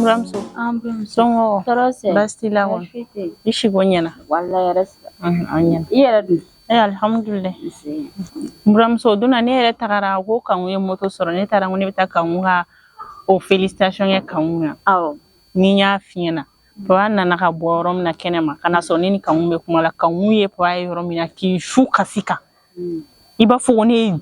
Ramso. Songo. Basti la won. Ishi gonyana. Wallahi rasta. Anyan. Iya du. Alhamdulillah. Ramso duna ne yɛrɛ tagara ko kangu ye moto sɔrɔ ne taara ngo ne bɛ taa kangu ka o félicitation kɛ kangu na. Awɔ. Ni y'a fiɲɛna. Papa nana ka bɔ yɔrɔ min na kɛnɛma kana sɔrɔ ne ni kangu bɛ kuma la kangu ye papa ye yɔrɔ min na k'i su kasi kan. I b'a fɔ ko ne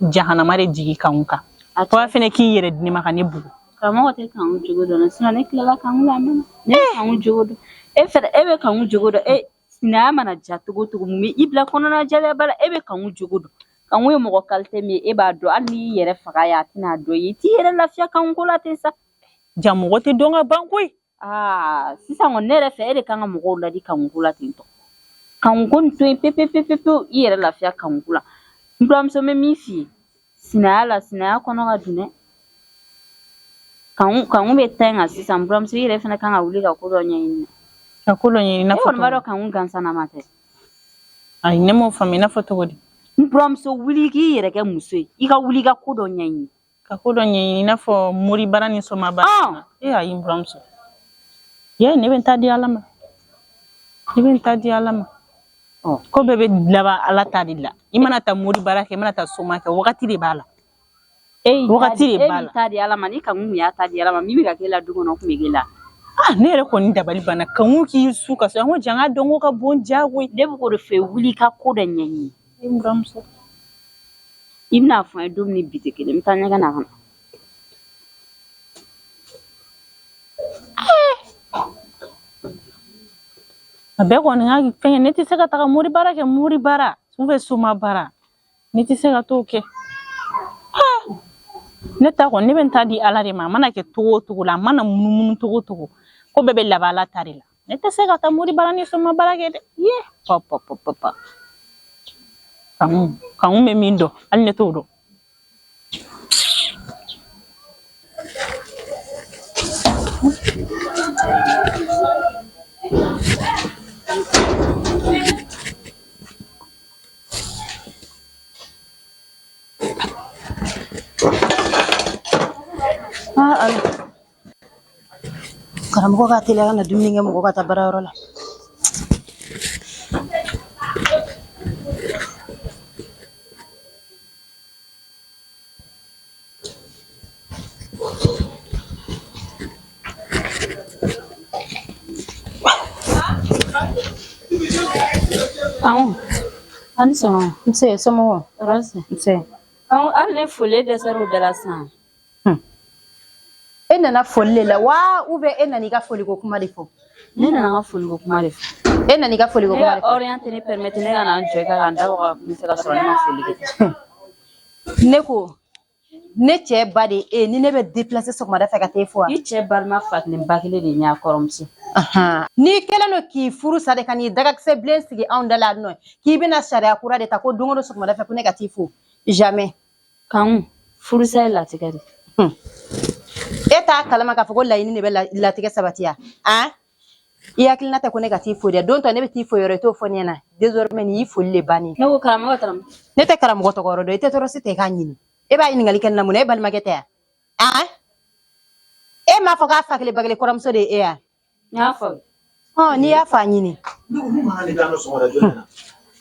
jahanama de jigi kangu kan. Papa fɛnɛ k'i yɛrɛ di ne ma ka ne bugu. Karamɔgɔ tɛ kangu jogo dɔn sinon ne tilala kangu la mɛn. Ne kangu jogo dɔn. E fɛrɛ e bɛ kangu jogo dɔn sinaya mana ja togo togo mun i bila kɔnɔna jɛya bala e bɛ kangu jogo dɔn. Kangu ye mɔgɔ qualité min e b'a dɔn hali n'i yɛrɛ faga ya tɛna dɔn i t'i yɛrɛ lafiya kangu ko la ten sa. Ja mɔgɔ tɛ dɔn ka ban koyi. Sisan kɔni ne yɛrɛ fɛ e de kan ka mɔgɔw ladi kangu ko la ten tɔ. Kangu ko nin to yen pepepepepewu i yɛrɛ lafiya kangu ko la. N buramuso bɛ min f'i ye sinaya la sinaya kɔnɔ ka dun dɛ. Kangu bɛ taa yen sisan buramuso i yɛrɛ fana kan ka wuli ka ko dɔ ɲɛɲini. Ka ko dɔ ɲɛɲini n'a fɔ. E kɔni b'a dɔn kangu gansan na ma tɛ. Ayi ne m'o faamu i n'a fɔ cogo di. N buramuso wuli k'i yɛrɛ kɛ muso ye i ka wuli ka ko dɔ ɲɛɲini. Ka ko dɔ ɲɛɲini i n'a fɔ mori bara ni soma bara. Ayi n buramuso. Ne bɛ n ta di Ala ma. Ne bɛ n ta di Ala ma. Ko bɛɛ bɛ laban Ala ta de la. I mana taa mori bara kɛ i mana taa soma kɛ wagati de b'a la. Wagati de b'a la. E ta di Ala ma ni kangu min y'a ta di Ala ma min bɛ ka kɛ la du kɔnɔ kun bɛ kɛ la. Ne yɛrɛ kɔni dabali banna kangu k'i su ka so an ko janga dɔn ko ka bon jagoyi. Ne bɛ k'o de fɛ wuli ka ko dɔ ɲɛɲini. N buramuso. I bɛna fɔ n ye don min bi tɛ kelen n bɛ taa ɲɛgɛn na ka na. A bɛɛ kɔni ka fɛn ne tɛ se ka taga mori bara kɛ mori bara soma bara ne tɛ se ka t'o kɛ. Ne ta kɔni ne bɛ n ta di Ala de ma a mana kɛ togo o togo la a mana munumunu togo o togo ko bɛɛ bɛ laban Ala ta de la. Ne tɛ se ka taa mori bara ni soma bara kɛ dɛ. Papa. Kangu bɛ min dɔn hali ne t'o dɔn. Karamɔgɔ ka teliya ka na dumuni kɛ mɔgɔ ka taa baarayɔrɔ la. Ani sɔn. Nse somɔgɔw. Nse. Hali ne foli dɛsɛr'u bɛɛ la sisan. E nana foli le la wa ou bien e nana i ka foli ko kuma de fɔ? Ne nana n ka foli ko kuma de fɔ. E nana i ka foli ko kuma de fɔ? Orienté ne permettre ne ka na n jɔ ka n da waga n bɛ se ka sɔrɔ ne ma foli kɛ. Ne ko ne cɛ ba de ni ne bɛ déplacer sɔgɔmada fɛ ka taa e fo wa? I cɛ balima fatini ba kelen de ye n y'a kɔrɔmuso. N'i kɛlen don k'i furu sa de ka n'i dagakisɛ bilen sigi anw da la nɔ k'i bɛna sariya kura de ta ko don o don sɔgɔmada fɛ ko ne ka t'i fo jamais. Kangu furusa ye latigɛ de. E t'a kalama k'a fɔ ko laɲini de bɛ latigɛ sabati ya? I hakilina tɛ ko ne ka t'i fo dɛ don tɔ ne bɛ t'i fo yɔrɔ i t'o fɔ ne ɲɛna désormais nin y'i foli le bannen. Ne ko karamɔgɔ taara. Ne tɛ karamɔgɔ tɔgɔ yɔrɔ dɔn i tɛ tɔɔrɔ si tɛ k'a ɲini e b'a ɲininkali kɛ na mun na e balimakɛ tɛ yan? E m'a fɔ k'a fa kelen ba kelen kɔrɔmuso de ye e ya? N y'a fɔ. N'i y'a fɔ a ɲini.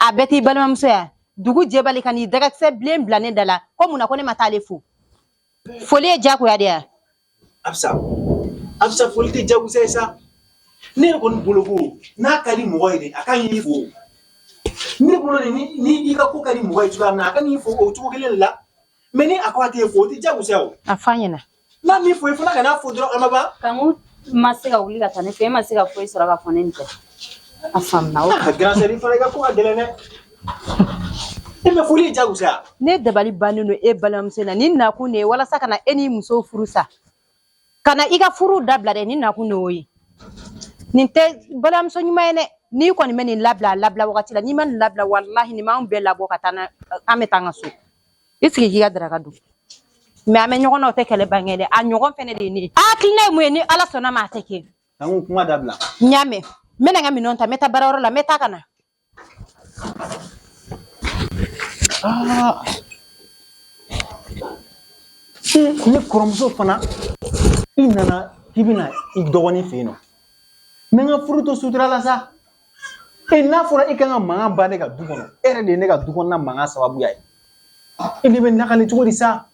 A bɛɛ t'i balimamuso ya dugu jɛbali ka n'i dagakisɛ bilen bila ne da la ko mun na ko ne ma t'ale fo foli ye diyagoya de ya? Absa foli tɛ diyagoya ye sa. Ne yɛrɛ kɔni bolo ko n'a ka di mɔgɔ ye de a ka ɲini fo. Ne bolo de ni i ka ko ka di mɔgɔ ye cogoya min na a ka n'i fo o cogo kelen de la mais ni a ko a t'e fo o tɛ diyagoya o. A f'a ɲɛna. N'a m'i fo i fana kana fo dɔrɔn a ma ban. Kangu ma se ka wuli ka taa ne fɛ e ma se ka foyi sɔrɔ ka fɔ ne nin tɛ. A faamuna o. Grand sœur i fana i ka ko ka gɛlɛn dɛ. E ma foli ye diyagoya. Ne dabali bannen don e balimamuso na ni nakun de ye walasa ka na e ni muso furu sa ka na i ka furu dabila dɛ ni nakun de y'o ye. Nin tɛ balimamuso ɲuman ye dɛ n'i kɔni bɛ nin labila a labila wagati la n'i ma nin labila walahi nin b'anw bɛɛ labɔ ka taa an bɛ taa an ka so i sigi k'i ka daraka dun mais an bɛ ɲɔgɔn na o tɛ kɛlɛ bange dɛ a ɲɔgɔn fɛnɛ de ye ne ye. Hakilina ye mun ye ni Ala sɔnna ma a tɛ kɛ. Kangu kuma dabila. N y'a mɛn n bɛna n ka minɛnw ta n bɛ taa baarayɔrɔ la n bɛ taa ka na. Ne kɔrɔmuso fana i nana k'i bɛna i dɔgɔnin fɛ yen nɔ mɛ n ka furu to sutura la sa n'a fɔra e kan ka mankan ba ne ka du kɔnɔ e yɛrɛ de ye ne ka du kɔnɔna mankan sababuya ye e de bɛ nakali cogo di sa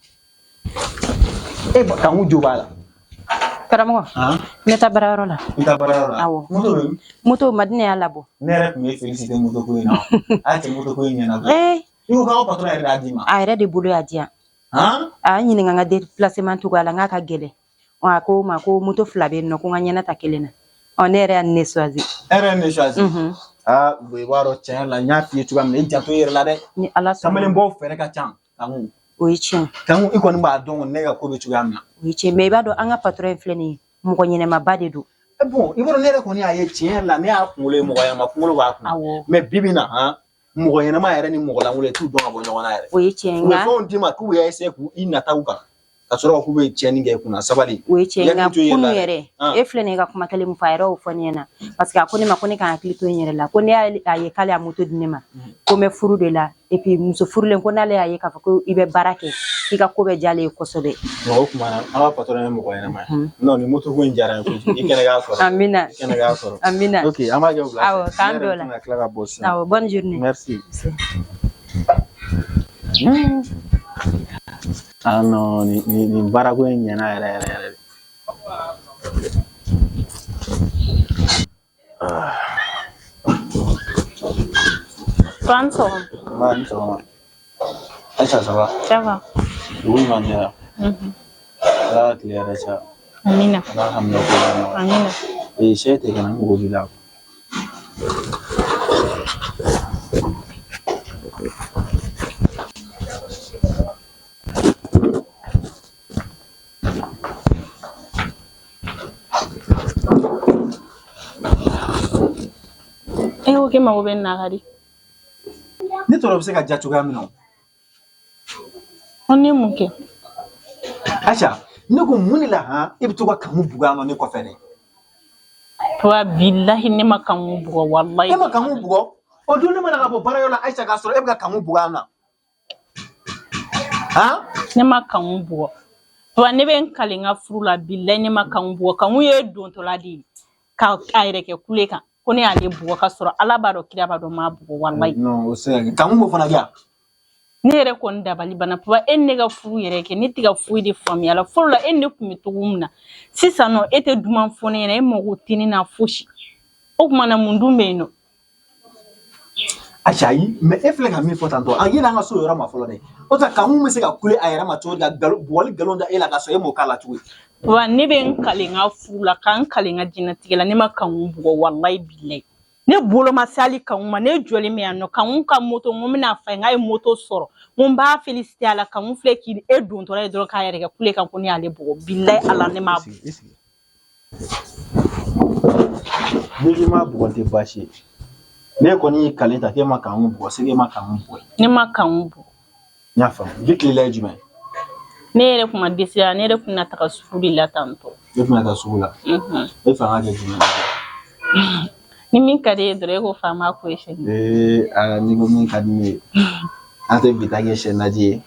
e kan jo b'a la karamɔgɔ ne taa baarayɔrɔ la i taa baarayɔrɔ la awɔ moto bɛ moto Madina y'a labɔ ne yɛrɛ tun bɛ félicité moto ko in na a tɛ moto ko in ɲɛna dɛ i ko k'aw patron yɛrɛ y'a d'i ma a yɛrɛ de bolo y'a di yan a y'a ɲininka n ka déplacement cogoya la n k'a ka gɛlɛn a ko n ma ko moto 2 bɛ yen nɔ ko n ka ɲɛna ta 1 na ne yɛrɛ y'a ne choisi e yɛrɛ ye ne choisi i b'a dɔn tiɲɛ yɛrɛ la n y'a f'i ye cogoya min na i janto i yɛrɛ la dɛ ni Ala sɔnna kamalenbaw fɛrɛ ka ca Kanku o ye tiɲɛ Kanku i kɔni b'a dɔn ne ka ko bɛ cogoya min na o ye tiɲɛ mais i b'a dɔn an ka patron in filɛ nin ye mɔgɔ ɲɛnɛmaba de don bon i b'a dɔn ne yɛrɛ kɔni y'a ye tiɲɛ yɛrɛ la ne y'a kunkolo ye mɔgɔ ɲɛnama kunkolo b'a kun mais bi bi in na mɔgɔ ɲɛnama yɛrɛ ni mɔgɔ lankolon i t'u dɔn ka bɔ ɲɔgɔn na yɛrɛ o ye tiɲɛ u bɛ fɛnw d'i ma k'u y'a essayer k'u i nata u kan ka sɔrɔ k'u bɛ tiɲɛni kɛ i kunna sabali o ye tiɲɛ nka kunun yɛrɛ e filɛ nin ye ka kuma kelen min fɔ a yɛrɛ y'o fɔ ne ɲɛna parce que a ko ne ma ko ne kan hakili to n yɛrɛ la ko ne y'a ye k'ale y'a moto di ne ma ko n bɛ furu de la et puis muso furulen ko n'ale y'a ye k'a fɔ ko i bɛ baara kɛ i ka ko bɛ diya ale ye kosɛbɛ o tuma na an ka patron ye mɔgɔ ɲɛnama ye non ni moto ko in diyara n ye kojugu i kɛnɛ k'a sɔrɔ amina i kɛnɛ k'a sɔrɔ amina ok an b'a kɛ o la awɔ k'an bɛn o la ne yɛrɛ bɛ tila ka bɔ sisan awɔ bonne journée merci ah non nin baarako in ɲɛna yɛrɛ yɛrɛ yɛrɛ de Fan sɔgɔma. Nba ni sɔgɔma Aïcha ça va Ça va. dugu ɲuman diyara Ala ka tile hɛrɛ caya Amina. Ala ka hamina ko ɲɛnama Amina. sɛ tɛ kana n mago b'i la ko k'e mago bɛ nin na ka di. ne tɔrɔ bɛ se ka diya cogoya min na An ni mun kɛ? Aïcha ne ko mun de la i bɛ to ka Kanku bugɔ yan nɔ ne kɔfɛ dɛ Wa billahi ne ma Kanku bugɔ wallahi. e ma Kanku bugɔ o don ne mana ka bɔ baarayɔrɔ la Aïcha k'a sɔrɔ e bɛ ka Kanku bugɔ yan na ne ma Kanku bugɔ wa ne bɛ n kale n ka furu la billahi ne ma Kanku bugɔ Kanku ye dontɔla de ye ka a yɛrɛ kɛ kule kan ko ne y'ale bugɔ ka sɔrɔ Ala b'a dɔn kira b'a dɔn m'a bugɔ wallahi. non o se ka kɛ Kanku b'o fana kɛ ne yɛrɛ kɔni dabali bana papa e ne ka furu yɛrɛ kɛ ne tɛ ka foyi de faamuya la fɔlɔ la e ne kun bɛ cogo min na sisan nɔ e tɛ duman fɔ ne ɲɛna e mago tɛ ne na fosi o tuma na mun dun bɛ yen nɔ. Aïcha ayi mais e filɛ ka min fɔ tantɔ an yɛlɛ an ka so yɔrɔ ma fɔlɔ dɛ o tɛ Kanku bɛ se ka kule a yɛrɛ ma cogo di ka bugɔli nkalon da e la ka sɔrɔ e m'o k'a la cogo di. Wa ne bɛ n kale n ka furu la ka n kale n ka diɲɛlatigɛ la ne ma Kanku bugɔ wallahi billahi ne bolo ma se hali Kanku ma ne jɔlen bɛ yan nɔ Kanku ka moto n ko n bɛna fa ye n k'a ye moto sɔrɔ n ko n b'a féliciter a la Kanku filɛ k'i e dontɔla ye dɔrɔn k'a yɛrɛ kɛ kule kan ko ne y'ale bugɔ billahi Ala ne m'a bugɔ. ne k'i ma bugɔ tɛ baasi ye ne kɔni y'i kale ta k'e ma Kanku bugɔ c'est que e ma Kanku bugɔ ne ma Kanku bugɔ. n y'a faamu bi tilela ye jumɛn ne yɛrɛ kun ma dɛsɛ ne yɛrɛ kun na taga sugu de la tantɔ. e tɛna taa sugu la e fɛ an ka kɛ jumɛn ni min ka di ye dɔrɔn e ko faama ko ye sɛni. ni ko min ka di ne ye an tɛ bi ta kɛ sɛ naji ye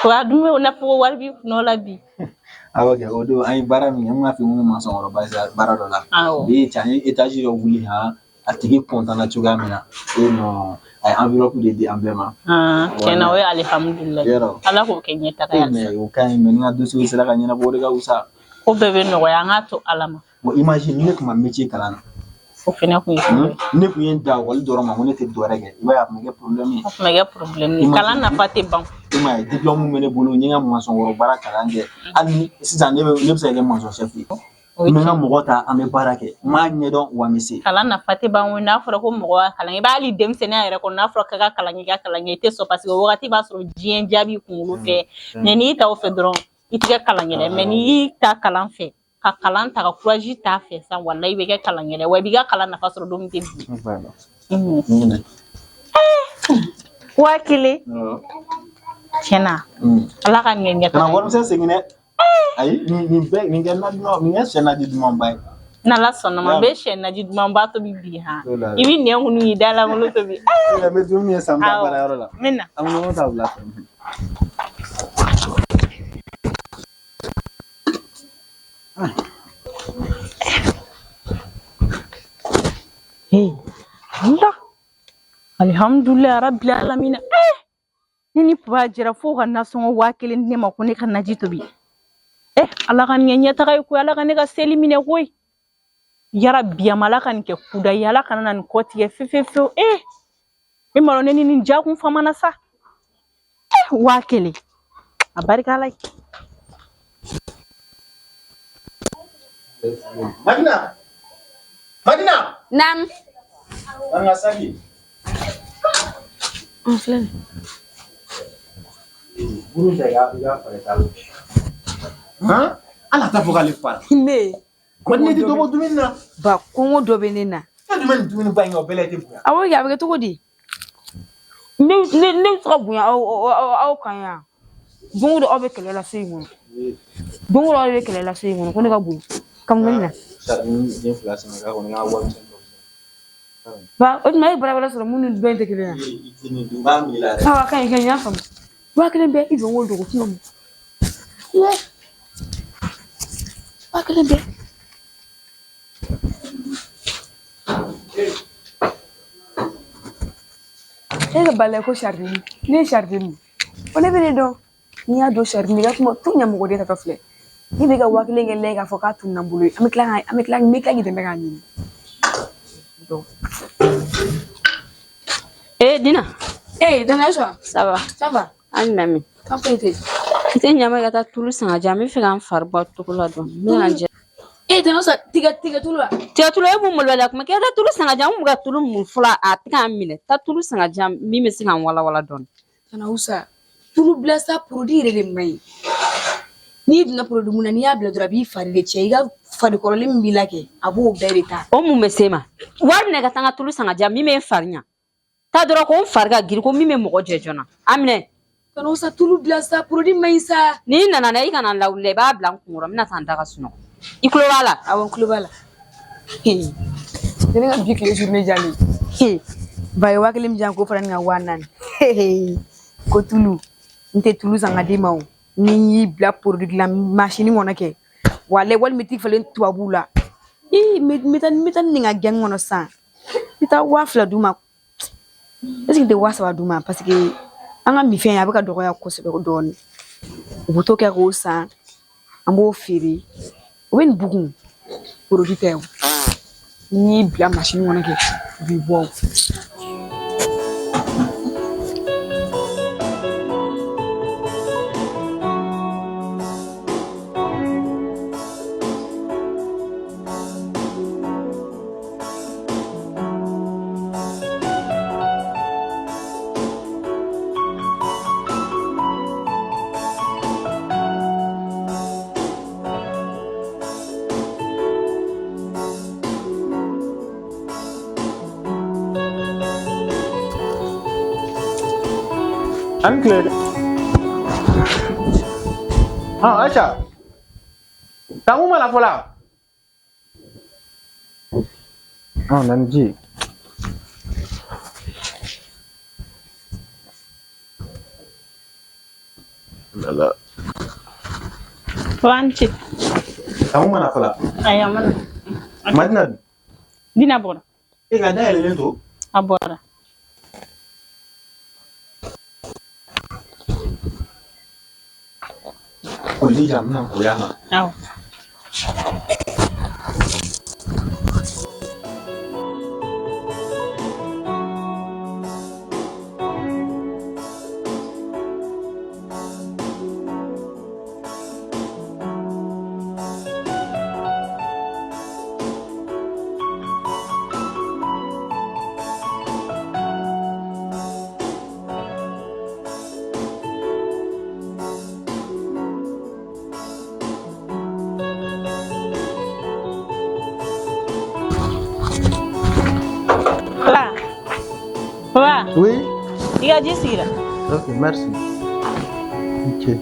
wa dun bɛ na fɔ wari b'i kunna o la bi. awɔ kɛ o don an ye baara min kɛ n b'a fɛ n ko masɔnkɔrɔba baara dɔ la awɔ bi cɛ an ye étage dɔ wuli a tigi content na cogoya min na non a ye enveloppe de di an bɛɛ ma tiɲɛna o ye alihamudulilayi Ala k'o kɛ ɲɛtaga ye mais o ka ɲi mais ni n ka dossier sera ka ɲɛnabɔ o de ka wusa ko bɛɛ bɛ nɔgɔya an k'a to Ala ma. bon imagine ne tun ma métier kalan na o fɛnɛ kun ye ne kun ye n da ekɔli dɔrɔn ma ko ne tɛ dɔwɛrɛ kɛ i b'a ye a tun bɛ kɛ problème ye o tun bɛ kɛ problème ye kalan nafa tɛ ban e m'a ye diplôme bɛ ne bolo n ye n ka masɔnkɔrɔ baara kalan kɛ hali ni sisan ne bɛ se ka kɛ masɔn chef ye n bɛ n ka mɔgɔ ta an bɛ baara kɛ n m'a ɲɛdɔn wa n bɛ se kalan nafa tɛ ban o n'a fɔra ko mɔgɔ ka kalan i b'a hali denmisɛnninya yɛrɛ kɔnɔ n'a fɔra k'a ka kalan kɛ i ka kalan kɛ i tɛ sɔn parce que o wagati b'a sɔrɔ diɲɛ jaabi kunkolo fɛ mais n'i ta o fɛ dɔrɔn i tɛ kɛ kalan yɛrɛ mais n'i y'i ta kalan fɛ ka kalan ta ka courage ta fɛ sisan walahi i bɛ kɛ kalan yɛrɛ wa i b'i ka kalan nafa sɔrɔ don min tɛ bi. Wa kelen tiɲɛna Ala ka nin ɲɛtaga kana warimisɛn segin dɛ ayi nin kɛ na duman nin kɛ sɛ naji dumanba ye n'Ala sɔnna ma n bɛ sɛ naji dumanba tobi bi i b'i nɛn kunu y'i da lankolon tobi. n bɛ dumuni ye san ta baarayɔrɔ la n bɛ na an bɛ ɲɔgɔn ta bila alhamdulillah rabbil alamin ni papa jira fo ka nasɔngɔ 1000 ne ma ko ne ka naji tobi ala ka ɲɛ taga ko ala ka ne ka seli minɛ koyi yara biyamala kan kɛ kuda yala kana na ni kɔtigɛ fefefe e malo ne ni jakun famana sa 1000 a barika ala Madina Nam. Anga sagi Filɛ. buru tɛ ya fara ta ala ta fɔ k'ale fara Ne Madina tɛ dɔbɔ dumuni na ba kɔngɔ dɔ bɛ ne na. dumuni ba in o bɛɛ la i tɛ bonya Awɔ a bɛ kɛ cogo di? Ne bɛ se ka bonya aw kan yan. Don o don aw bɛ kɛlɛ la so in kɔnɔ. Don o don aw bɛ kɛlɛ la so in kɔnɔ ko ne ka bonya. Kamu ne na. den fila sɛnɛ ka kɔni ka wari Ba o tuma e bara sɔrɔ mun ni dɔ in tɛ kelen ye. i tɛ nin dun b'a mi la dɛ Awa kan yi y'a faamu. 1000 bɛ i jɔ o dogo kuma mu. 1000 bɛ. E ka balai ko sardine ne sardine ko ne bɛ ne dɔn n'i y'a don sardine ka kuma tu ɲɛmɔgɔ de ta filɛ ni bɛ ka 1000 kɛ lɛ k'a fɔ k'a tunna n bolo ye an bɛ tila k'i dɛmɛ k'a ɲini Dina. Dana sɔ Ça va. ça va An nami. kan foyi tɛ I tɛ ɲama ka taa tulu san ka di yan. N bɛ fɛ ka n fari bɔ cogo la dɔn. N bɛna n jɛ. dana sɔ tigɛ tulu la Tigɛ tulu e b'u maloya kuma kɛ taa tulu san ka di yan. An b'u ka tulu mun fɔlɔ a tɛ k'an minɛ. Taa tulu san ka di yan min bɛ se k'an walawala dɔɔni. kana usa tulu bila sa produit yɛrɛ de man ɲi n'i donna produit mun na n'i y'a bila dɔrɔn a b'i fari de cɛ i ka fari kɔrɔlen min b'i la kɛ a b'o bɛɛ de ta O mun bɛ se ma. Wari minɛ ka taa n ka tulu san ka di yan min bɛ n fari ɲa. Taa dɔrɔn ko n fari ka girin ko min bɛ mɔgɔ jɛ joona. A minɛ. kana usa tulu bila sa produit man ɲi sa N'i nana na i kana n lawuli i b'a bila n kunkɔrɔ n bɛna taa n da ka sunɔgɔ. I tulo b'a la. awɔ n tulo b'a la ne ka bi tile journée jalen ba ye 1000 min jan ko fara ni ka 4000 ko tulu n tɛ tulu san ka d'i ma o ni y'i bila produit dilan machine kɔnɔ kɛ walima i t'i falen tubabuw la n bɛ taa nin ka gɛn kɔnɔ san n bɛ taa 2000 d'u ma est-ce que n tɛ 3000 d'u ma parce que an ka mifɛn a bɛ ka dɔgɔya kosɛbɛ dɔɔni u bɛ to kɛ k'o san an b'o feere o bɛ nin bugun produit tɛ o n'i y'i bila machine kɔnɔ kɛ u b'i bɔ o. Unclear. Aisha. Kamu mana pula? Nanji. Lala. Wanci. Kamu mana pula? Ayah mana? Madina. Dina bora. Nggak ada yang itu. Abora. Kuli jam 6 kuliah. Aw. Papa, Oui. il a dit ça. Ok, merci. Ok.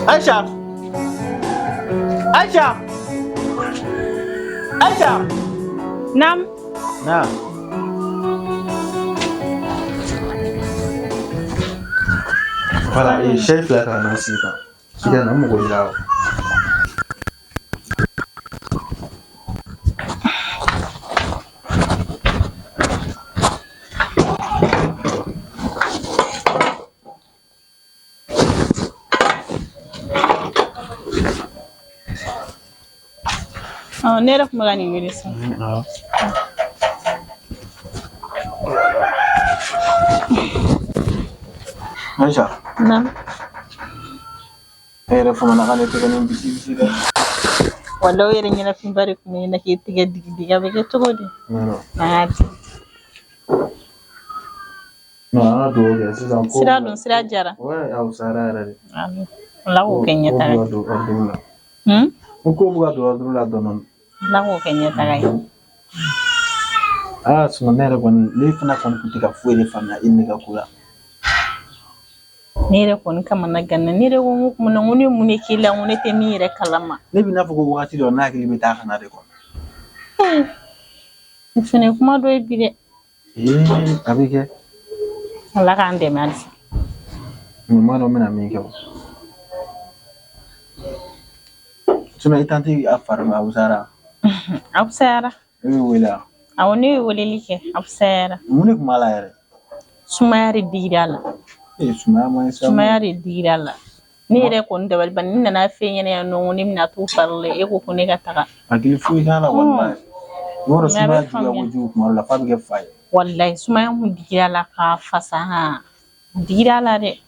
Aisha. Aisha. Aisha. Nam. Nah. Voilà, et chef là quand même si pas. Il y a un mot là. Oh, ne yɛrɛ kun bɛ ka nin wele sa. Aisha. Nam. Era fama na kane tege nin bisi dɛ. Wala o yɛrɛ ɲɛnafinba de kun bɛ na k'i tigɛ digi a bɛ kɛ cogo di? Non. N'a di. Non, an ka dugawu kɛ sisan ko. Sira dun sira jara. Ouais, aw sara yɛrɛ de. Ala k'o kɛ ɲɛtaga ye. Ko bɛ ka don ordre la dɔɔni. Ala k'o kɛ ɲɛtaga ye. Sinon ne yɛrɛ kɔni ne fana kɔni tun tɛ ka foyi de faamuya i ne ka ko la. Ne yɛrɛ kɔni kamana ganna ne yɛrɛ ko n ko ne ye mun de k'i la n ko ne tɛ min yɛrɛ kalama. Ne bɛ n'a fɔ ko wagati dɔ n'a hakili bɛ taa kana de kɔnɔ. Nin fana ye kuma dɔ ye bi dɛ. A bɛ kɛ. Ala k'an dɛmɛ halisa. N ma dɔn n bɛna min kɛ o. Sinon i tanti a fari ma wusara. A fisayara. E bɛ wele a. Awɔ ne ye weleli kɛ a fisayara. Mun de tun b'a la yɛrɛ? Sumaya de digira a la. Sumaya ma ɲi sa. Sumaya de digira a la. Ne yɛrɛ kɔni dabali banni ne nana fɛn ɲɛna yan nɔ ko ne bɛna t'u fari la e ko ne ka taga. Hakili foyi t'a la walahi. Yɔrɔ sumaya juguya kojugu tuma dɔ la f'a bɛ kɛ fa ye. Walahi sumaya mun digira a la k'a fasa digira a la dɛ.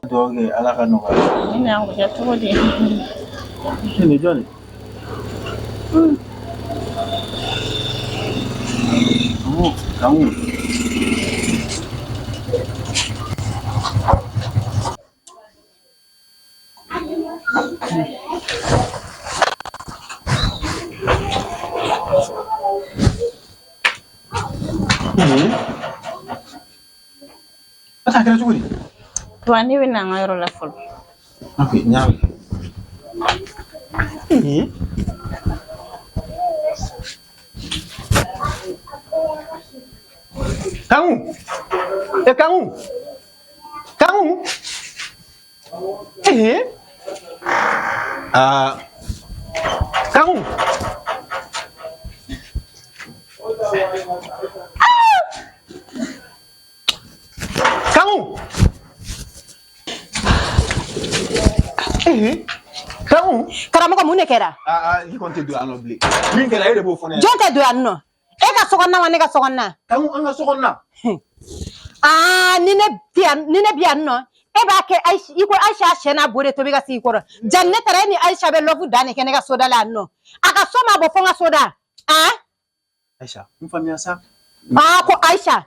Dɔgɔkɛ ala ka nɔgɔya. Ne y'a kɛ cogo di? Ni jɔn? Kamu. Asa kɛra cogo di? Wa ne bɛ na an ka yɔrɔ la fɔlɔ. Ok, n y'a mɛn. Kamu. Kamu. Kamu. Kamu. Kamu. Kamu. Karamɔgɔ mun de kɛra? I kɔni tɛ don yan nɔ bilen. Min kɛra e de b'o fɔ ne ɲɛna. Jɔn tɛ don yan nɔ? E ka sokɔnɔna wa ne ka sokɔnɔna? Kamu an ka sokɔnɔna. Ni ne bi yan nɔ e b'a kɛ i ko Aisha sɛ n'a bo de tobi ka sigi kɔrɔ. Jani ne taara e ni Aisha bɛ lɔfu da ne kɛ ne ka soda la yan nɔ. A ka so ma bɔ fɔ n ka soda. Aisha, n faamuya sa. Ko Aisha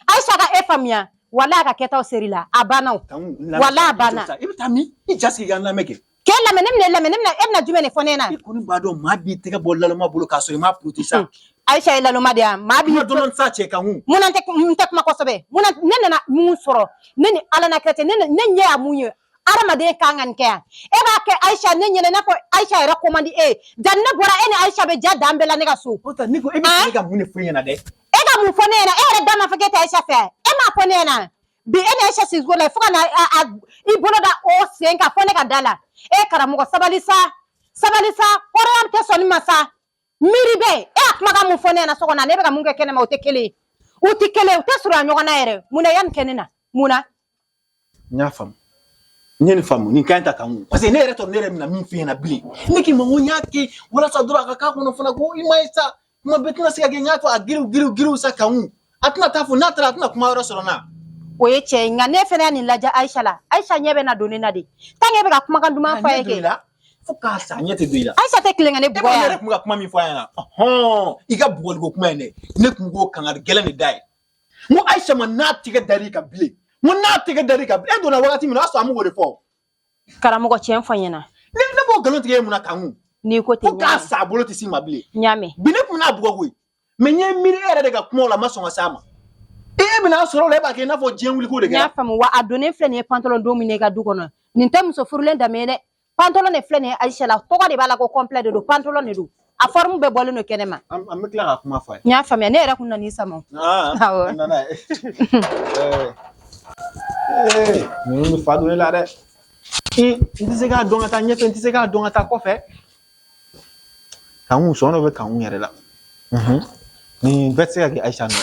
ka e faamuya. Wala ka kɛtaw seri la a banna. Wala a banna. I bɛ taa min? I ja sigi ka n lamɛn kɛ. K'e lamɛn ne bɛna e bɛna jumɛn de fɔ ne ɲɛna? I kɔni b'a dɔn maa b'i tɛgɛ bɔ laloma bolo k'a sɔrɔ i m'a puruti sa. Aisha ye laloma de yan. Maa b'i dɔn sa cɛ kan mun? Mun tɛ kuma kosɛbɛ. Ne nana mun sɔrɔ ne ni Ala na kɛtɛ ne ɲɛ y'a mun ye. Adamaden kan ka nin kɛ yan. E b'a kɛ Aisha ne ɲɛna n'a fɔ Aisha yɛrɛ ko man di e. Jani ne bɔra e ni Aisha bɛ ja dan bɛɛ la ne ka so. O tɛ ne ko e bɛ se ka mun de fɔ e ɲɛna dɛ? E ka mun fɔ ne ɲɛna? E yɛrɛ da ma fɔ k'e tɛ Aisha fɛ. E m'a fɔ ne ɲɛna. Bi e ni Aisha sigi la fo ka na i bolo da o sen kan fɔ ne ka da la. Karamɔgɔ sabali sa hɔrɔnya tɛ sɔn nin ma sa. Miiri bɛ e y'a kumakan mun fɔ ne ɲɛna so kɔnɔ ne bɛ ka mun kɛ kɛnɛma o tɛ kelen ye. U tɛ kelen u tɛ surunya ɲɔgɔn na yɛrɛ. Mun na yanni kɛ ne na? Mun na? N y'a faamu. N ye nin faamu nin kan ta kan mun parce que ne yɛrɛ tɔ ne yɛrɛ bɛna min f'i ɲɛna bilen. Ne k'i ma n ko n y'a kɛ walasa dɔrɔn a ka k'a kɔnɔ fana ko i ma ye sa kuma bɛɛ tɛna se ka kɛ n y'a to a giriw sa kan mun. A tɛna taa fɔ n'a taara a tɛna kuma yɔrɔ sɔrɔ n na. O ye tiɲɛ ye nka ne fana y'a nin lajɛ Aisha la. Aisha ɲɛ bɛ na don ne na de. Tant que e bɛ ka kumakan duman fɔ a ye kɛ. Fo k'a sa ɲɛ tɛ don i la. Aisha tɛ tilen ka ne bugɔ yan. E ma ne tun bɛ ka kuma min fɔ a ɲɛna. I ka bugɔliko kuma in dɛ ne tun b'o kangari gɛlɛn de da ye. N ko Aisha ma n'a tigɛ dar'i kan bilen. mun n'a tɛgɛ dari ka e donna wagati min na a sɔrɔ an b'o de fɔ karamɔgɔ cɛn fɔ n ɲɛna ne b'o nkalon tigɛ e mun na kan n'i ko ten ko k'a sa bolo tɛ s'i ma bilen ɲaamɛ bi ne kun n'a bugɔ koyi mais n ye miiri e yɛrɛ de ka kuma o la ma sɔn ka s'a ma e bɛna sɔrɔ o la e b'a kɛ i n'a fɔ diɲɛ wuli ko de kɛra. n y'a faamu wa a donnen filɛ nin ye pantalon don min na i ka du kɔnɔ nin tɛ muso furulen danbe ye dɛ pantalon de filɛ nin ye Ayisa la tɔgɔ de b'a la ko complet de don pantalon de don a forme bɛɛ bɔlen don kɛnɛ ma. an bɛ tila ka kuma fɔ a ye. n y'a faamuya ne yɛrɛ kun nan'i sama. awɔ n nana ye ninnu bɛ fa don ne la dɛ n tɛ se k'a dɔn ka taa ɲɛfɛ n tɛ se k'a dɔn ka taa kɔfɛ kan sɔn dɔ bɛ kan yɛrɛ la nin bɛɛ tɛ se ka kɛ Ayisa nɔ.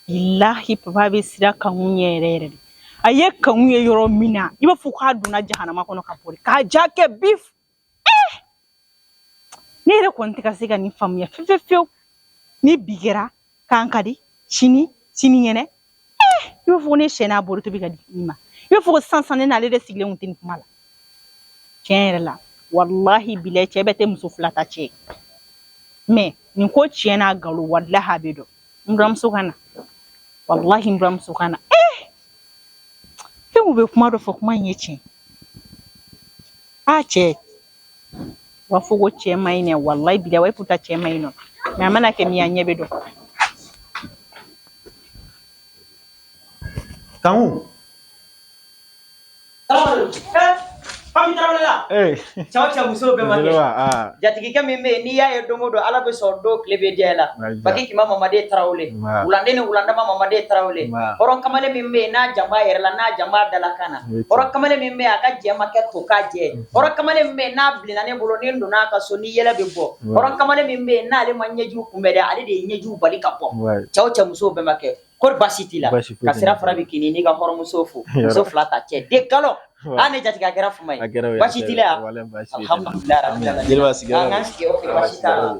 Billahi papa bɛ sira kanun ɲɛ yɛrɛ yɛrɛ de a ye kanun ye yɔrɔ min na i b'a fɔ k'a donna jahanama kɔnɔ ka bɔ k'a ja kɛ bif ne yɛrɛ kɔni tɛ ka se ka nin faamuya fiyewu ni bi kɛra k'an ka di sini ɲɛnɛ i b'a fɔ ko ne sɛ n'a bolo tobi ka di i ma i b'a fɔ ko sisan ne n'ale de sigilen kun tɛ nin kuma la tiɲɛ yɛrɛ la walahi bilahi cɛ bɛɛ tɛ muso fila ta cɛ mais nin ko tiɲɛ n'a nkalon walahi a bɛ dɔn n buramuso ka na wallahi n buramuso ka na fɛn o bɛ kuma dɔ fɔ kuma in ye tiɲɛ a cɛ wa fɔ ko cɛ ma ɲi dɛ wallahi bilahi wa puta cɛ ma ɲi nɔ mais a mana kɛ min ye a ɲɛ bɛ dɔn kan Fami Tarawele Ciao ciao muso bɛɛ ma kɛ jatigikɛ min bɛ yen n'i y'a ye don o don Ala bɛ sɔn don tile bɛ diya i la Baki Kima Mamaden Tarawele wulanden ni wulandama Mamaden Tarawele hɔrɔn kamalen min bɛ yen n'a jan b'a yɛrɛ la n'a jan b'a dala kan na hɔrɔn kamalen min bɛ yen a ka jɛ ma kɛ to k'a jɛ hɔrɔn kamalen min bɛ yen n'a bilenna ne bolo ni n donna a ka so ni yɛlɛ bɛ bɔ hɔrɔn kamalen min bɛ yen n'ale ma ɲɛjugu kunbɛn dɛ ale de ye ɲɛjugu bali ka bɔ cɛw cɛ muso bɛɛ ma kɛ kɔri baasi t'i la ka sira fara bɛ kini n'i ka hɔrɔnmuso fo muso fila ta cɛ den galon ne jatigi a kɛra fuma ye baasi t'i la alhamdulilayi rabbil alamin jeliba sigiyɔrɔ an sigi o fɛ baasi t'a la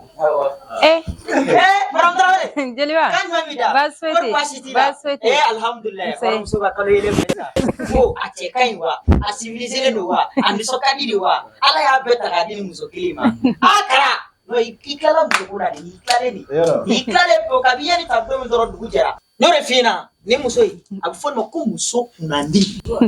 Madame Tarawele jeliba kan jumɛn b'i da baasi foyi tɛ baasi t'i la alhamdulilayi hɔrɔnmuso ka kalo yelen bɛ sa ko a cɛ ka ɲi wa a civiliselen don wa a nisɔn ka di de wa Ala y'a bɛɛ ta k'a di ni muso kelen ma a kɛra i tilala muso ko la de i tilalen de i tilalen pewu kabini yanni ka don min dɔrɔn dugu jɛra n'o de f'i ɲɛna ni muso in a bɛ fɔ o ma ko muso kunnandi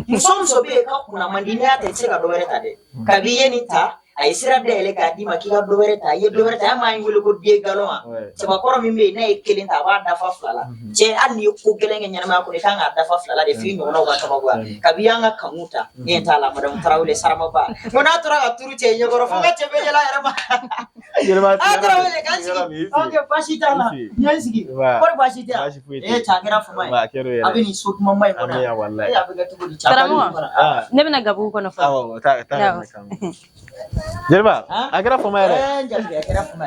muso bɛ yen ka kunna man di n'i y'a ta i tɛ se ka dɔ wɛrɛ ta dɛ kabini ye nin ta a ye sira dayɛlɛ k'a d'i ma k'i ka dɔ wɛrɛ ta i ye dɔ wɛrɛ ta a m'a wele ko den galon wa cɛbakɔrɔ min bɛ yen n'a ye kelen ta a b'a dafa fila la cɛ hali n'i ye ko gɛlɛn kɛ ɲɛnamaya kɔnɔ i kan k'a dafa fila la de f'i ɲɔgɔnnaw ka kabakoya kabini y'an ka kanu ta ne t'a la Madame Tarawele Saramaba ko n'a tora ka turu cɛ ɲɛkɔrɔ fo ka cɛ bɛ yɛlɛ a yɛrɛ ma a Tarawele k'an sigi ok baasi t'a la ɲɛ sigi kɔri baasi tɛ yan cɛ a kɛra fama ye a bɛ nin so dumanba in kɔnɔ a bɛ kɛ cogo di karamɔgɔ ne bɛna gabugu kɔnɔ fɔlɔ jeliba a kɛra fama yɛrɛ jatigi a kɛra fama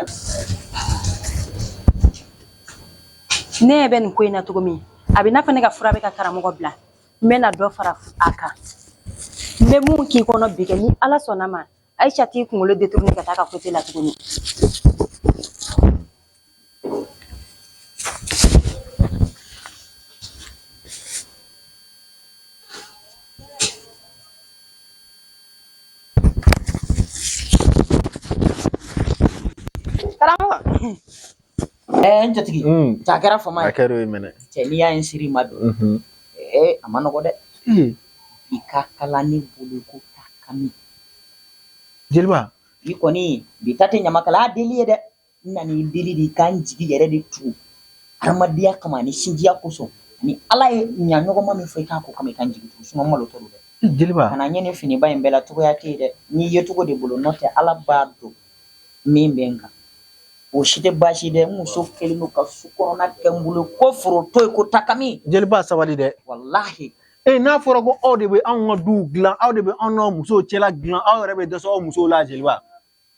ne bɛ nin ko in na cogo min a bɛ n'a fɔ ne ka fura bɛ ka karamɔgɔ bila n bɛ na dɔ fara a kan n bɛ mun k'i kɔnɔ bi kɛ ni Ala sɔnna ma Ayisa t'i kunkolo détourner ka taa ka côté la tuguni jatigi cɛ a kɛra fama ye a kɛra o ye mɛnɛ cɛ n'i y'a ye n siri ma don a ma nɔgɔ dɛ i ka kala ne bolo ko ta kami jeliba i kɔni bi ta tɛ ɲamakala a deli ye dɛ n nana i deli de k'an jigi yɛrɛ de tugu hadamadenya kama ani sinjiya kosɔn ani Ala ye ɲaɲɔgɔnma min fɔ i k'a ko kama i k'an jigi tugu sinon malo tɔ don dɛ jeliba kana ɲɛ ni finiba in bɛɛ la cogoya tɛ yen dɛ n'i ye cogo de bolo n'o tɛ Ala b'a dɔn min bɛ n kan o si tɛ baasi dɛ n muso kelen don ka su kɔnɔna kɛ n bolo ko foro to yen ko takami jeliba sabali dɛ walahi n'a fɔra ko aw de bɛ anw ka duw dilan aw de bɛ anw n'aw musow cɛla dilan aw yɛrɛ bɛ dɛsɛ aw musow la jeliba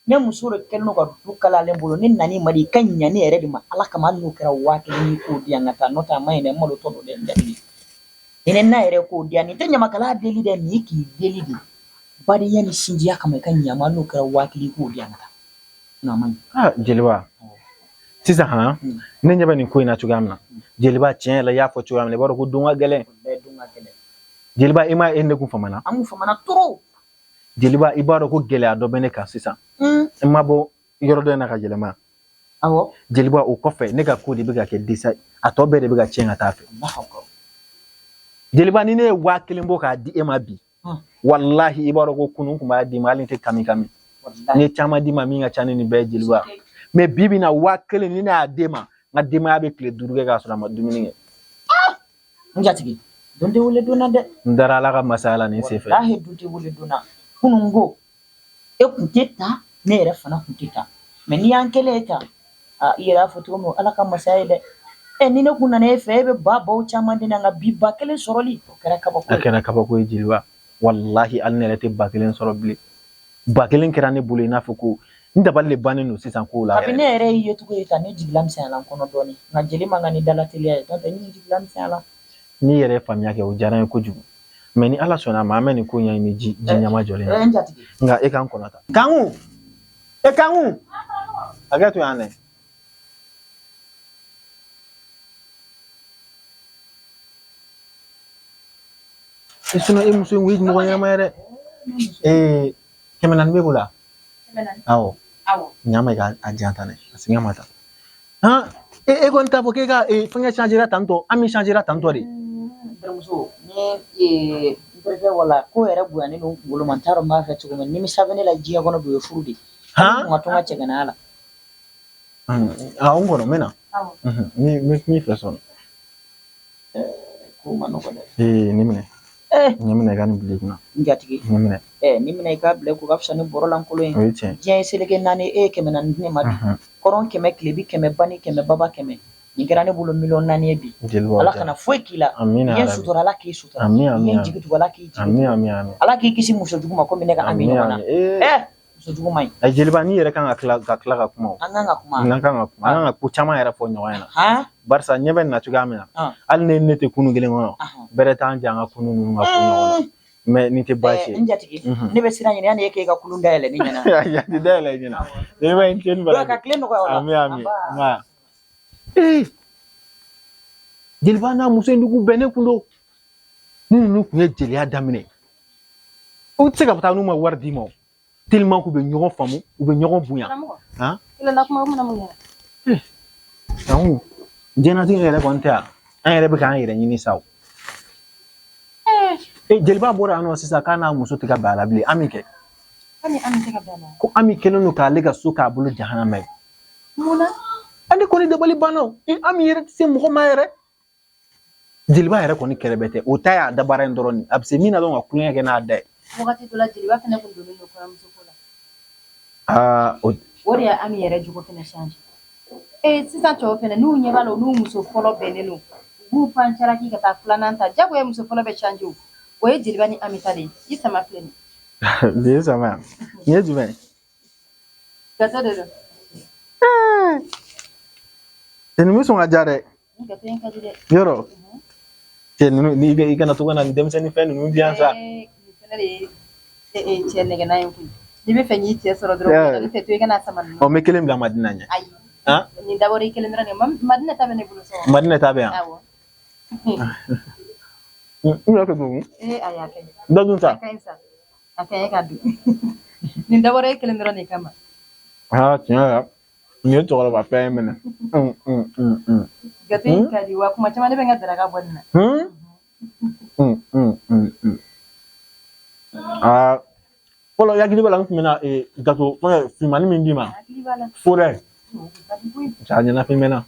ne muso de kɛlen don ka du kalalen bolo ne nani ma de i ka ɲa ne yɛrɛ de ma Ala kama hali n'o kɛra 1000 ni k'o di yan ka taa n'o tɛ a ma ɲi dɛ n malo tɔ don dɛ n jatigi ni n'a yɛrɛ k'o di yan nin tɛ ɲamakala deli dɛ nin k'i deli de badenya ni sinjiya kama i ka ɲa ma hali n'o kɛra 1000 k'o di yan ka taa n'a ma ɲi jeliba sisan ne ɲɛ bɛ nin ko in na cogoya min na jeliba tiɲɛ yɛrɛ y'a fɔ cogoya min na i b'a dɔn ko don ka gɛlɛn jeliba i m'a ye ne kun famana an kun famana trop jeliba i b'a dɔn ko gɛlɛya dɔ bɛ ne kan sisan n ma bɔ yɔrɔ dɔ in na ka yɛlɛma Awo. Jeliba o kɔfɛ ne ka ko de bɛ ka kɛ disa a tɔ bɛɛ de bɛ ka tiɲɛ ka taa fɛ. Jeliba ni ne ye 1000 bɔ k'a di e ma bi. Wallahi i b'a dɔn ko kunun kun b'a di ma hali n tɛ kami. Ne caman di ma min ka ca ni nin bɛɛ ye Jeliba. Mais bi bi na 1000 ni ne y'a d'e ma n ka denbaya bɛ tile 5 kɛ k'a sɔrɔ a ma dumuni kɛ. N jatigi don tɛ wele donna dɛ. N dara Ala ka masaya la nin sen fɛ. Wallahi don tɛ wele donna. Kunun ko e kun tɛ ta ne yɛrɛ fana kun tɛ ta. Mais ni y'an kɛlen ta i yɛrɛ y'a fɔ cogo min Ala ka masaya ye dɛ. Ni ne kun nana e fɛ e bɛ baw caman di na nka bi 1000 sɔrɔli o kɛra kabako ye. A kɛra kabako ye Jeliba. Wallahi hali ne yɛrɛ tɛ 1000 sɔrɔ bilen. 1000 kɛra ne bolo i n'a fɔ ko n dabali de bannen don sisan ko la. Abi ne yɛrɛ ye cogo ye ta ne jigila misɛnya la n kɔnɔ dɔɔni. Nka jeli man ka ni dala teliya ye. N'o tɛ ne jigila misɛnya la. Ni yɛrɛ faamuya kɛ o diyara n ye kojugu. Mais ni Ala sɔnna ma an bɛ nin ko ɲɛɲini ji ɲama jɔlen na. N jatigi. Nka e k'an kɔnɔ ta. Kanku. E kanku. Hakɛ to yan dɛ. Sinon e muso in o ye mɔgɔ ɲɛnama ye dɛ. 400 b'e bolo wa? 400. Awɔ. Ɲama ka a diyan tan dɛ. A sɛgɛn ma ta. E kɔni t'a fɔ k'e ka fɛngɛ changera tantɔ an min changera tantɔ de. Dɔrɔmuso ni n terikɛ wala ko yɛrɛ bonyalen don kunkolo ma n t'a dɔn n b'a fɛ cogo min ni mi sabɛ ne la diɲɛ kɔnɔ bi o ye furu de. N ka to n ka cɛgɛnaya la. N kɔnɔ n bɛ na. Min fɛ sɔn. Ko ma nɔgɔ dɛ. Ni minɛ. Ni minɛ i ka nin bila i kunna. N jatigi. Ni minɛ. Ni minɛ i k'a bila ko ka fisa ni bɔrɔ lankolon ye. O ye tiɲɛ. Diɲɛ ye seleke 4 e ye 400 di ne ma bi. Kɔrɔn 100 kilebi 100 bani 100 baba 100. Nin kɛra ne bolo 4 ye bi. Ala kana foyi k'i la. Ye sutura Ala k'i sutura. Ye jigi tugu Ala k'i jigi. Ala k'i kisi muso jugu ma komi ne ka Ami ɲɔgɔn na. Muso jugu man ɲi. Jeliba ni yɛrɛ kan ka tila ka kuma o. An kan ka kuma. An kan ka ko caman yɛrɛ fɔ ɲɔgɔn ɲɛna. Barisa ɲɛ bɛ na cogoya min na. Hali ne tɛ kunu kelen kɔnɔ. Bɛrɛ t'an jɛ an ka kunu ninnu ka ko ɲɔgɔn na. Mais nin tɛ baasi ye. N jatigi ne bɛ siran ɲini yanni e k'e ka kulun dayɛlɛ ne ɲɛna. Yati dayɛlɛ ɲɛna. Jeliba in tiɲɛ bala. Ka tile nɔgɔya o la. Ami. Jeliba n'a muso in dugu bɛɛ ne kun don. Ni ninnu kun ye jeliya daminɛ. U tɛ se ka taa n'u ma wari d'i ma. Tellement k'u bɛ ɲɔgɔn faamu u bɛ ɲɔgɔn bonya. Kanku diɲɛlatigɛ yɛrɛ kɔni tɛ yan an yɛrɛ bɛ k'an yɛrɛ ɲini sa o. Jeliba bɔra yan nɔ sisan k'a n'a muso tɛ ka bɛn a la bilen Ami kɛ. Ko Ami kɛlen don k'ale ka so k'a bolo jahanama ye. Munna? Ale kɔni dabali banna o. Ami yɛrɛ tɛ se mɔgɔ ma yɛrɛ. Jeliba yɛrɛ kɔni kɛlɛ bɛ tɛ o ta y'a dabara in dɔrɔn a bɛ se min na dɔrɔn ka kulonkɛ kɛ n'a da ye. Wagati dɔ la Jeliba fana kun donnen don kɔɲɔmuso ko la. O de y'a Ami yɛrɛ jogo fana change. Sisan cɛw fana n'u ɲɛ b'a la n'u muso fɔlɔ bɛnnen don u b'u pan caraki ka taa 2nan ta jagoya muso fɔlɔ bɛ change o ye Jeliba ni Ami ta de ye i sama filɛ nin. Nin ye sama nin ye jumɛn ye. Gato de don. Nin bɛ sɔn ka ja dɛ. Gato in ka di dɛ. Yɔrɔ. Ninnu i kana to ka na nin denmisɛnnin fɛn ninnu di yan sa. Nin fana de ye cɛ nɛgɛnna ye koyi. N'i bɛ fɛ k'i cɛ sɔrɔ dɔrɔn n'o tɛ to i kana sama ninnu. N bɛ kelen bila Madina ɲɛ. Ayi. Nin dabɔra i kelen dɔrɔn de Madina ta bɛ ne bolo sɔn. Madina ta bɛ yan. Awɔ. N y'a kɛ cogo A y'a kɛ. Dɔ dun sa. A ka ɲi sa. A ka ɲi ka dun. Nin dabɔra i kelen dɔrɔn de kama. Tiɲɛ yɛrɛ nin ye cɛkɔrɔba fɛn ye minɛ. Gato in ka di wa kuma caman ne bɛ n ka daraka bɔ nin na. Fɔlɔ i hakili b'a la n tun bɛna gato finmani min d'i ma. Forêt. Cɛ ɲɛnafin mɛnna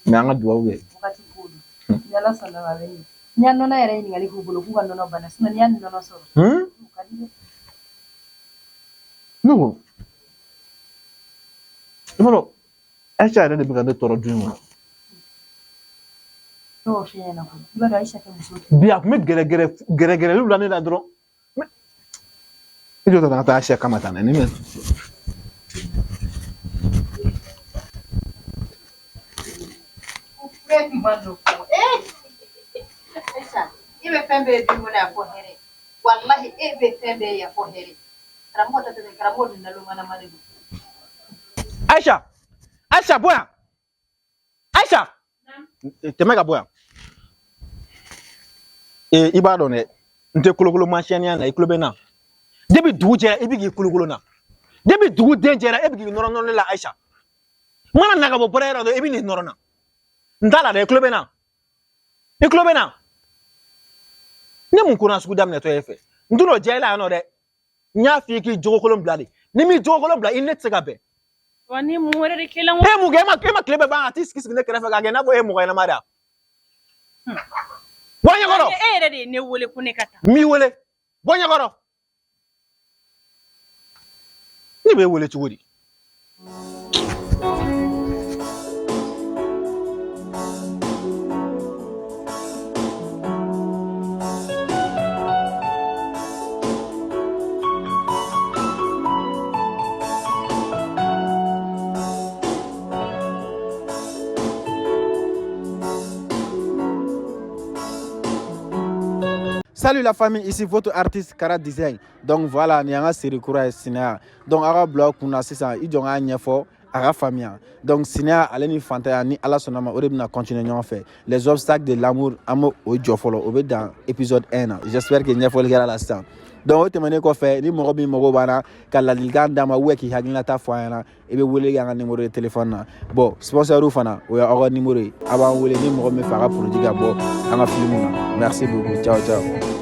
mais an ka dugawu kɛ. Wagati ko don. Ni Ala sɔnna ma a bɛ ɲɛ. Ni ya nɔnɔ yɛrɛ ɲininkali k'u bolo k'u ka nɔnɔ banna sinon ni y'a ni nɔnɔ sɔrɔ. Ne ko i b'a dɔn Aïcha yɛrɛ de bɛ ka ne tɔɔrɔ du in kɔnɔ. N'o f'i ɲɛna koyi i b'a dɔn Aïcha kɛ muso. Bi a tun bɛ gɛrɛgɛrɛliw la ne la dɔrɔn. I jɔ ka taa Aïcha kama tan dɛ ni mɛ. I bɛ fɛn bɛɛ dun a fɔ hɛrɛ wallahi e bɛ fɛn bɛɛ ya fɔ hɛrɛ karamɔgɔ tɛ tɛmɛ karamɔgɔ dun nalomana de don. Aïcha bɔ yan Aïcha tɛmɛ ka bɔ yan i b'a dɔn dɛ n tɛ kolokolo masiyɛniya na i tulo bɛ na depuis dugu jɛra i bɛ k'i kolokolo na depuis dugu den jɛra e bɛ k'i nɔrɔ nɔrɔ ne la Aïcha mana naga bo porera do ebi ni norona ndala de klobena e klobena ne mun kuna sugu damne to efe nduno jela no de nya fi ki jogo kolon blade ni mi jogo kolon blade inne tsega be wani mu wore de kelan he mu ge ma klebe ba artist kis ne krefa ga na bo he mu ga na mada bonya goro ere de ne wole ku ne kata mi wole bonya goro ni be wole chugodi Salut la famille, ici votre artiste Kara Design. Donc voilà, nous avons une série de cinéma. Donc, on a un blog pour nous assister. Il y a un effort à la famille. Donc, cinéma, allez nous fantasmer, ni à la sonama, on va continuer à faire. Les obstacles de l'amour, amour, au Jofolo, au dans l'épisode 1. J'espère que nous allons à l'instant. Donc, on va faire ni morobi morobana, car la ligue d'ama ou qui a gagné ta foyana, et bien, vous voulez un numéro de téléphone. Bon, sponsor ou fana, ou un numéro. Avant, vous voulez numéro me faire pour dire bon, on a filmé. Merci beaucoup. Ciao, ciao.